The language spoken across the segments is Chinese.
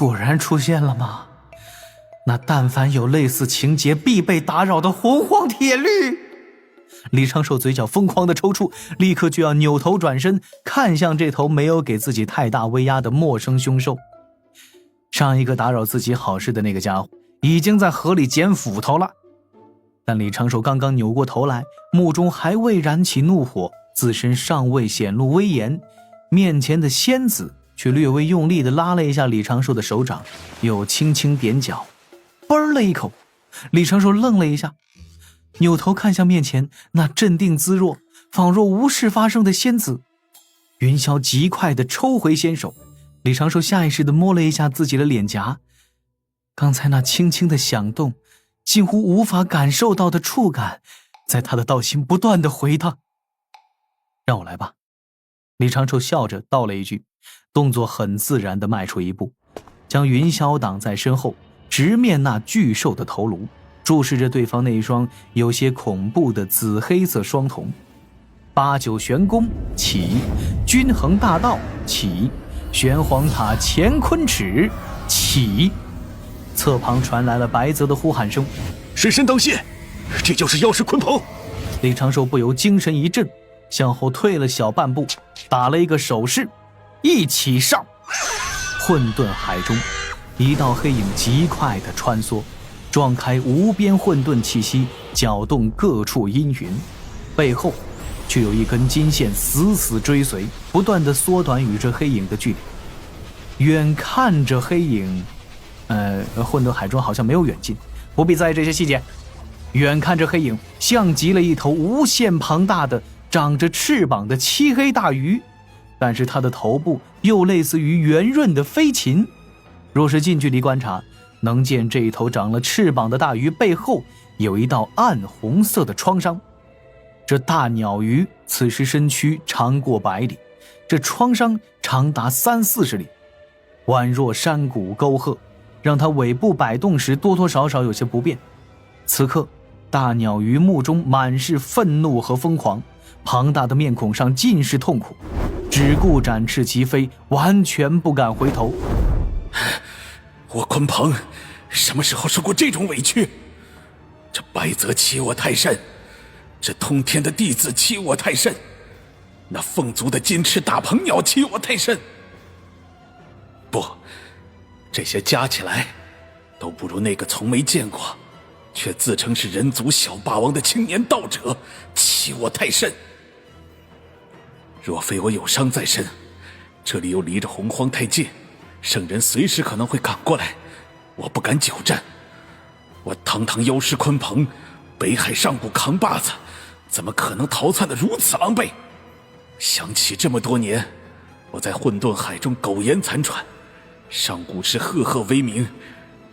果然出现了吗？那但凡有类似情节必被打扰的洪荒铁律。李长寿嘴角疯狂的抽搐，立刻就要扭头转身看向这头没有给自己太大威压的陌生凶兽。上一个打扰自己好事的那个家伙已经在河里捡斧头了，但李长寿刚刚扭过头来，目中还未燃起怒火，自身尚未显露威严，面前的仙子却略微用力地拉了一下李长寿的手掌，又轻轻点脚，嘣了一口。李长寿愣了一下，扭头看向面前那镇定自若仿若无事发生的仙子。云霄极快地抽回仙手，李长寿下意识地摸了一下自己的脸颊，刚才那轻轻的响动，近乎无法感受到的触感，在他的道心不断地回荡。让我来吧。李长寿笑着道了一句，动作很自然地迈出一步，将云霄挡在身后，直面那巨兽的头颅，注视着对方那一双有些恐怖的紫黑色双瞳。八九玄功起，均衡大道起，玄黄塔乾坤尺起。侧旁传来了白泽的呼喊声：神神当谢，这就是妖师鲲鹏。李长寿不由精神一振，向后退了小半步，打了一个手势，一起上。混沌海中，一道黑影极快地穿梭，撞开无边混沌气息，搅动各处阴云，背后却有一根金线死死追随，不断地缩短与这黑影的距离。远看着黑影，混沌海中好像没有远近，不必在意这些细节。远看着黑影像极了一头无限庞大的长着翅膀的漆黑大鱼，但是它的头部又类似于圆润的飞禽。若是近距离观察，能见这一头长了翅膀的大鱼背后有一道暗红色的创伤。这大鸟鱼此时身躯长过100里，这创伤长达30-40里，宛若山谷沟壑，让它尾部摆动时多多少少有些不便。此刻大鸟鱼目中满是愤怒和疯狂，庞大的面孔上尽是痛苦，只顾展翅疾飞，完全不敢回头。我鲲鹏什么时候受过这种委屈？这白泽欺我太甚，这通天的弟子欺我太甚，那凤族的金翅大鹏鸟欺我太甚。不，这些加起来都不如那个从没见过却自称是人族小霸王的青年道者欺我太甚。若非我有伤在身，这里又离着洪荒太近，圣人随时可能会赶过来，我不敢久战。我堂堂妖师鲲鹏，北海上古扛把子，怎么可能逃窜得如此狼狈？想起这么多年我在混沌海中苟延残喘，上古时赫赫威名，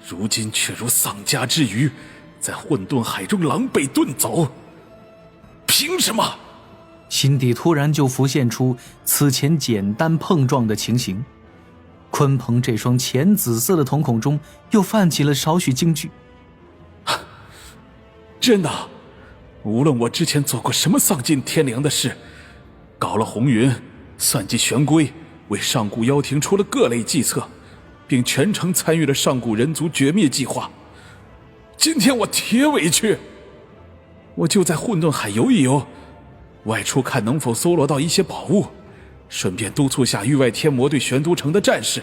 如今却如丧家之鱼，在混沌海中狼狈遁走。凭什么？心底突然就浮现出此前简单碰撞的情形，鲲鹏这双浅紫色的瞳孔中又泛起了少许惊惧。真的，无论我之前做过什么丧尽天良的事，搞了红云，算计玄龟，为上古妖庭出了各类计策，并全程参与了上古人族绝灭计划。今天我铁委屈，我就在混沌海游一游，外出看能否搜罗到一些宝物，顺便督促下域外天魔对玄都城的战事，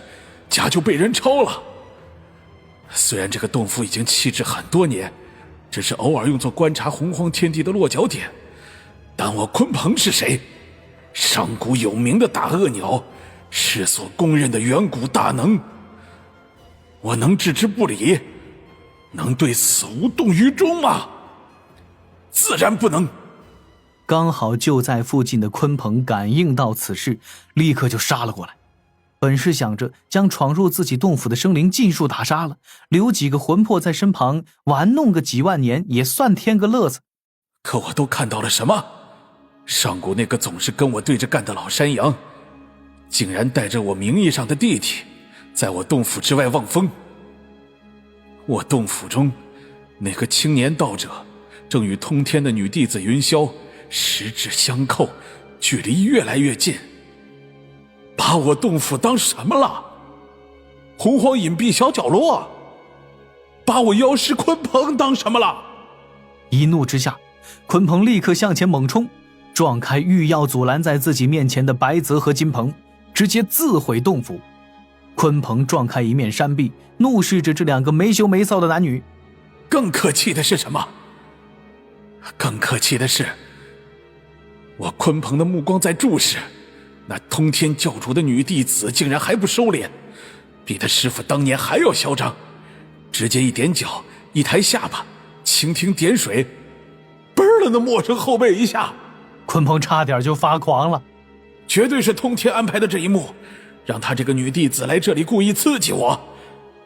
家就被人抄了。虽然这个洞府已经弃置很多年，只是偶尔用作观察洪荒天地的落脚点，但我鲲鹏是谁？上古有名的大恶鸟，世所公认的远古大能。我能置之不理，能对此无动于衷吗？自然不能。刚好就在附近的鲲鹏感应到此事，立刻就杀了过来。本是想着将闯入自己洞府的生灵尽数打杀了，留几个魂魄在身旁玩弄个几万年，也算添个乐子。可我都看到了什么？上古那个总是跟我对着干的老山羊，竟然带着我名义上的弟弟，在我洞府之外望风。我洞府中那个青年道者，正与通天的女弟子云霄十指相扣，距离越来越近。把我洞府当什么了？洪荒隐蔽小角落，把我妖师鲲鹏当什么了？一怒之下，鲲鹏立刻向前猛冲，撞开欲要阻拦在自己面前的白泽和金鹏，直接自毁洞府。鲲鹏撞开一面山壁，怒视着这两个没羞没臊的男女。更可气的是什么？更可气的是，我鲲鹏的目光在注视，那通天教主的女弟子竟然还不收敛，比他师父当年还要嚣张，直接一点脚，一抬下巴，蜻蜓点水，嘣了那陌生后背一下。鲲鹏差点就发狂了，绝对是通天安排的这一幕，让他这个女弟子来这里故意刺激我，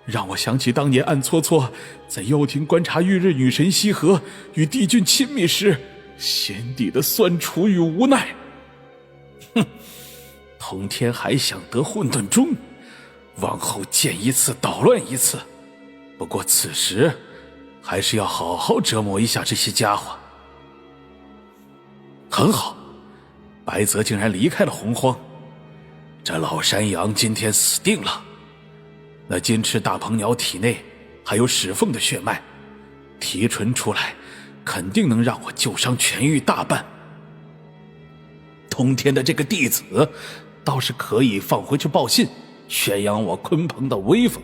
让我想起当年暗搓搓在妖庭观察玉日女神羲和与帝君亲密时心底的酸楚与无奈。哼，通天还想得混沌钟，往后见一次捣乱一次。不过此时还是要好好折磨一下这些家伙。很好，白泽竟然离开了洪荒，这老山羊今天死定了。那金翅大鹏鸟体内还有石凤的血脉，提纯出来肯定能让我旧伤痊愈大半。通天的这个弟子倒是可以放回去报信，宣扬我鲲鹏的威风。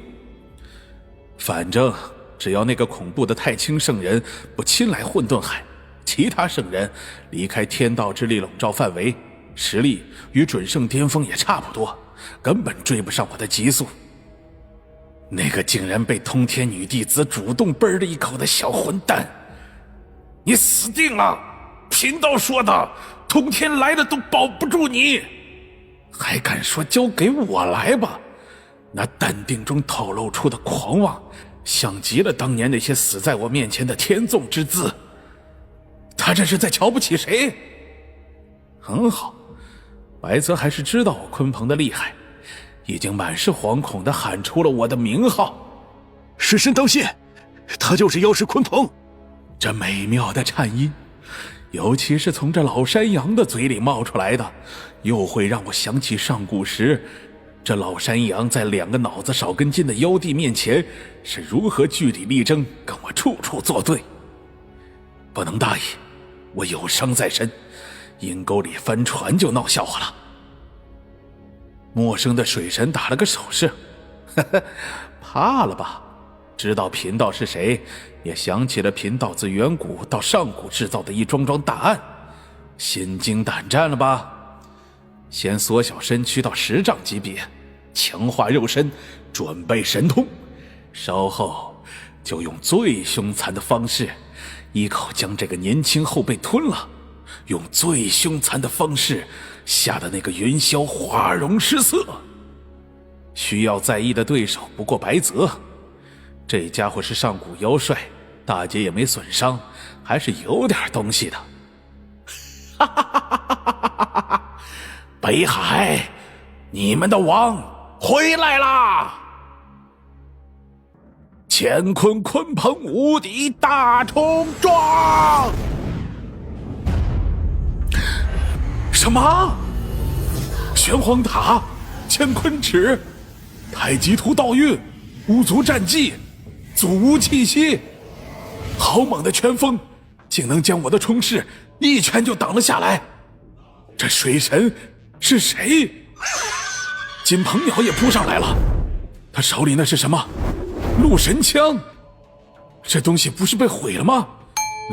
反正只要那个恐怖的太清圣人不亲来混沌海，其他圣人离开天道之力笼罩范围，实力与准圣巅峰也差不多，根本追不上我的急速。那个竟然被通天女弟子主动啵了一口的小混蛋，你死定了！贫道说的，通天来了都保不住你，还敢说交给我来吧？那淡定中透露出的狂妄，像极了当年那些死在我面前的天纵之姿。他这是在瞧不起谁？很好，白泽还是知道我鲲鹏的厉害，已经满是惶恐地喊出了我的名号。师身当心，他就是妖师鲲鹏。这美妙的颤音，尤其是从这老山羊的嘴里冒出来的，又会让我想起上古时这老山羊在两个脑子少根筋的妖帝面前是如何据理力争，跟我处处作对。不能大意，我有伤在身，阴沟里翻船就闹笑话了。陌生的水神打了个手势，呵呵，怕了吧？知道贫道是谁，也想起了贫道自远古到上古制造的一桩桩大案，心惊胆战了吧？先缩小身躯到10丈级别，强化肉身，准备神通，稍后就用最凶残的方式一口将这个年轻后辈吞了，用最凶残的方式吓得那个云霄花容失色。需要在意的对手不过白泽，这家伙是上古妖帅，大姐也没损伤，还是有点东西的。哈哈哈哈哈哈！北海，你们的王回来啦！乾坤鲲鹏无敌大冲撞！什么？玄黄塔、乾坤尺、太极图道运、五族战技、祖屋气息，好猛的拳风，竟能将我的冲势一拳就挡了下来。这水神是谁？金鹏鸟也扑上来了，他手里那是什么？鹿神枪？这东西不是被毁了吗？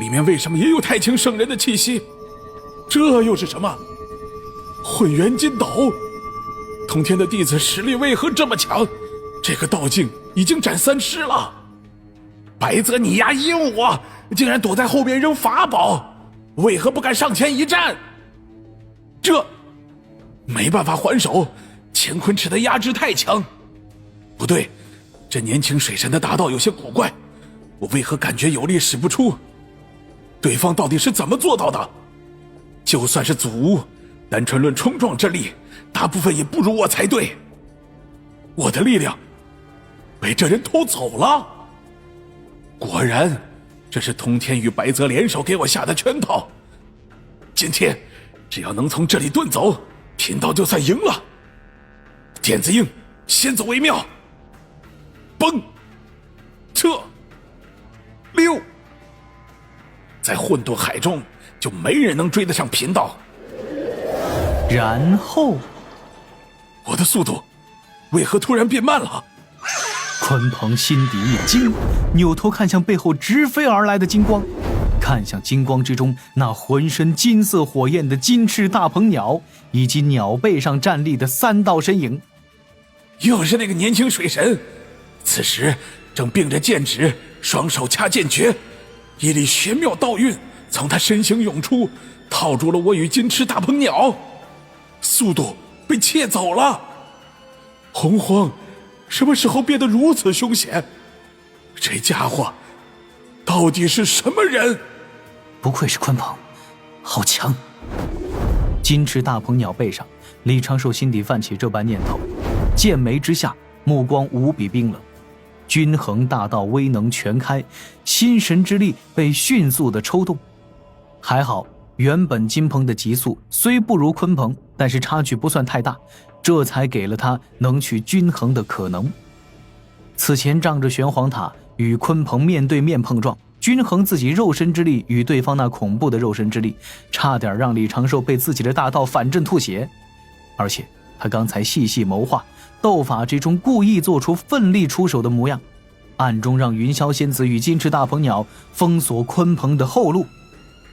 里面为什么也有太清圣人的气息？这又是什么？混元金斗？通天的弟子实力为何这么强？这个道境已经斩3尸了。白泽你丫阴我，竟然躲在后边扔法宝，为何不敢上前一战？这没办法还手，乾坤尺的压制太强。不对，这年轻水神的大道有些古怪，我为何感觉有力使不出？对方到底是怎么做到的？就算是祖屋，单纯论冲撞之力，大部分也不如我才对。我的力量被这人偷走了。果然，这是通天与白泽联手给我下的圈套。今天只要能从这里遁走，贫道就算赢了。点子硬，先走为妙。崩。这6，在混沌海中就没人能追得上贫道。然后，我的速度为何突然变慢了？鲲鹏心底一惊，扭头看向背后直飞而来的金光，看向金光之中那浑身金色火焰的金翅大鹏鸟，以及鸟背上站立的3道身影。又是那个年轻水神，此时正并着剑指，双手掐剑诀，一粒玄妙道韵从他身形涌出，套住了我与金翅大鹏鸟，速度被窃走了。洪荒什么时候变得如此凶险？这家伙到底是什么人？不愧是鲲鹏，好强！金翅大鹏鸟背上，李长寿心底泛起这般念头，剑眉之下，目光无比冰冷。均衡大道威能全开，心神之力被迅速的抽动。还好，原本金鹏的急速虽不如鲲鹏，但是差距不算太大，这才给了他能去均衡的可能。此前仗着玄黄塔与鲲鹏面对面碰撞，均衡自己肉身之力与对方那恐怖的肉身之力，差点让李长寿被自己的大道反震吐血。而且他刚才细细谋划，斗法之中故意做出奋力出手的模样，暗中让云霄仙子与金翅大鹏鸟封锁鲲鹏的后路。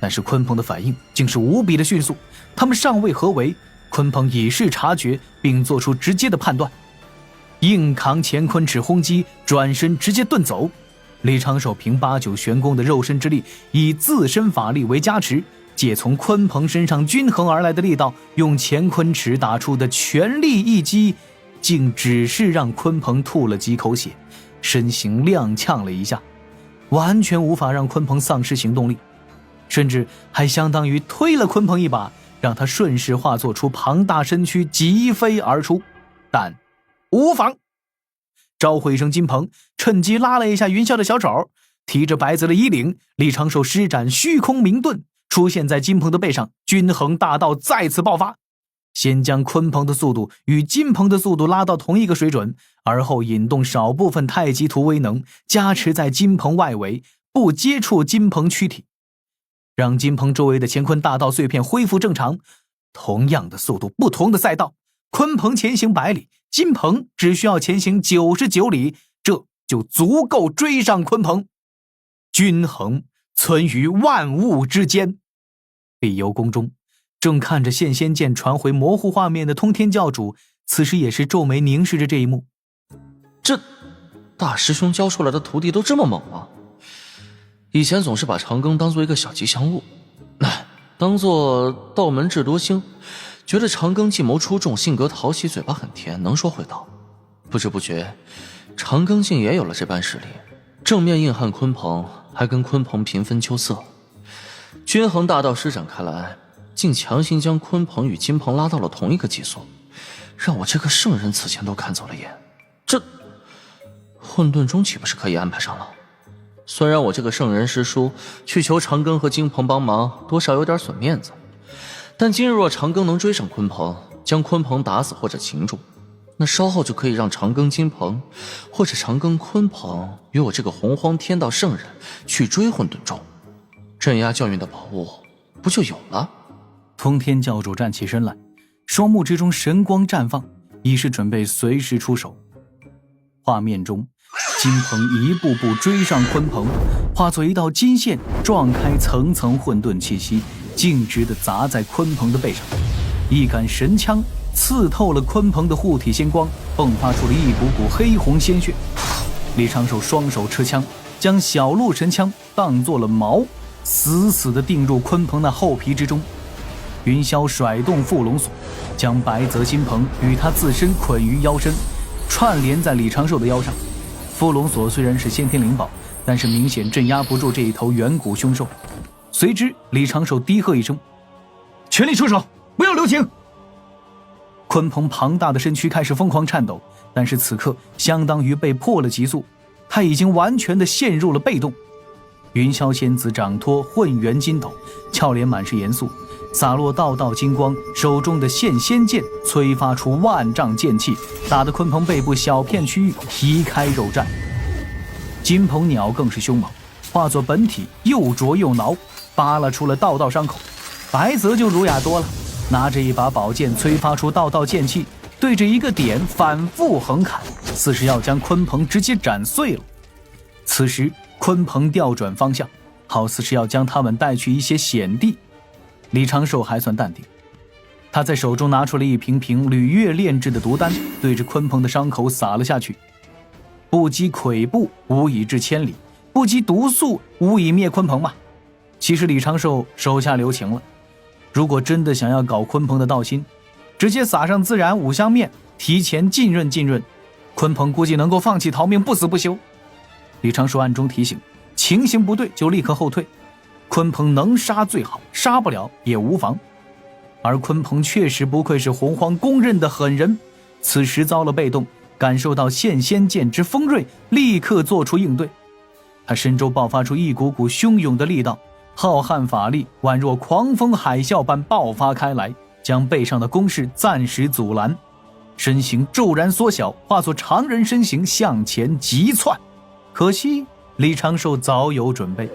但是鲲鹏的反应竟是无比的迅速，他们尚未合围，鲲鹏已是察觉并做出直接的判断，硬扛乾坤尺轰击，转身直接遁走。李长寿凭8九玄功的肉身之力，以自身法力为加持，借从鲲鹏身上均衡而来的力道，用乾坤尺打出的全力一击，竟只是让鲲鹏吐了几口血，身形踉跄了一下，完全无法让鲲鹏丧失行动力，甚至还相当于推了鲲鹏一把，让他顺势化作出庞大身躯疾飞而出。但无妨，招呼一声金鹏，趁机拉了一下云霄的小爪，提着白泽的衣领，李长寿施展虚空明遁，出现在金鹏的背上，均衡大道再次爆发，先将鲲鹏的速度与金鹏的速度拉到同一个水准，而后引动少部分太极图威能加持在金鹏外围，不接触金鹏躯体，让金鹏周围的乾坤大道碎片恢复正常。同样的速度，不同的赛道，鲲鹏前行100里，金鹏只需要前行99里，这就足够追上鲲鹏。均衡存于万物之间。碧游宫中，正看着现仙剑传回模糊画面的通天教主，此时也是皱眉凝视着这一幕。这大师兄教出来的徒弟都这么猛吗？以前总是把长庚当做一个小吉祥物，当做道门智多星，觉得长庚计谋出众，性格讨喜，嘴巴很甜，能说会道。不知不觉，长庚竟也有了这般实力，正面硬汉鲲鹏，还跟鲲鹏平分秋色。均衡大道施展开来，竟强行将鲲鹏与金鹏拉到了同一个级速，让我这个圣人此前都看走了眼。这混沌中岂不是可以安排上了？虽然我这个圣人师叔去求长庚和金鹏帮忙，多少有点损面子，但今日若长庚能追上鲲鹏，将鲲鹏打死或者擒住，那稍后就可以让长庚金鹏，或者长庚鲲鹏与我这个洪荒天道圣人去追混沌众，镇压教运的宝物不就有了？通天教主站起身来，双目之中神光绽放，已是准备随时出手。画面中，金鹏一步步追上鲲鹏，化作一道金线，撞开层层混沌气息，径直地砸在鲲鹏的背上。一杆神枪刺透了鲲鹏的护体仙光，迸发出了一股股黑红鲜血。李长寿双手持枪，将小鹿神枪当作了矛，死死地钉入鲲鹏那厚皮之中。云霄甩动缚龙索，将白泽金鹏与他自身捆于腰身，串联在李长寿的腰上。缚龙索虽然是先天灵宝，但是明显镇压不住这一头远古凶兽。随之李长寿低喝一声：全力出手，不要留情。鲲鹏庞大的身躯开始疯狂颤抖，但是此刻相当于被破了急速，他已经完全的陷入了被动。云霄仙子掌托混元金斗，俏脸满是严肃，洒落道道金光，手中的现仙剑催发出万丈剑气，打得鲲鹏背部小片区域皮开肉绽。金鹏鸟更是凶猛，化作本体又啄又挠，扒拉出了道道伤口。白泽就儒雅多了，拿着一把宝剑催发出道道剑气，对着一个点反复横砍，似是要将鲲鹏直接斩碎了。此时鲲鹏调转方向，好似是要将他们带去一些险地。李长寿还算淡定，他在手中拿出了一瓶瓶吕月炼制的毒丹，对着鲲鹏的伤口撒了下去。不积跬步，无以至千里；不积毒素，无以灭鲲鹏嘛。其实李长寿手下留情了，如果真的想要搞鲲鹏的道心，直接撒上孜然五香面，提前浸润浸润，鲲鹏估计能够放弃逃命，不死不休。李长寿暗中提醒，情形不对就立刻后退。鲲鹏能杀最好，杀不了也无妨。而鲲鹏确实不愧是洪荒公认的狠人，此时遭了被动，感受到现仙剑之锋锐，立刻做出应对。他身周爆发出一股股汹涌的力道，浩瀚法力宛若狂风海啸般爆发开来，将背上的攻势暂时阻拦，身形骤然缩小，化作常人身形向前急窜。可惜李长寿早有准备，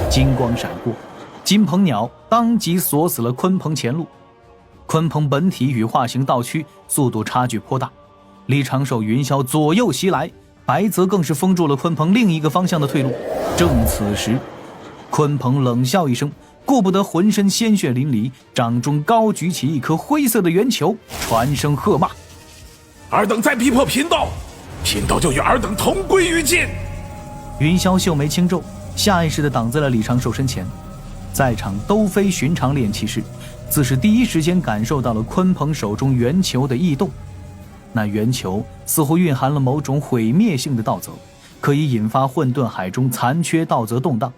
金光闪过，金鹏鸟当即锁死了鲲鹏前路。鲲鹏本体与化形倒驱，速度差距颇大，李长寿云霄左右袭来，白泽更是封住了鲲鹏另一个方向的退路。正此时，鲲鹏冷笑一声，顾不得浑身鲜血淋漓，掌中高举起一颗灰色的圆球，传声喝骂：尔等再逼迫贫道，贫道就与尔等同归于尽！云霄秀眉轻皱，下意识地挡在了李长寿身前。在场都非寻常炼气士，自是第一时间感受到了鲲鹏手中圆球的异动。那圆球似乎蕴含了某种毁灭性的道则，可以引发混沌海中残缺道则动荡，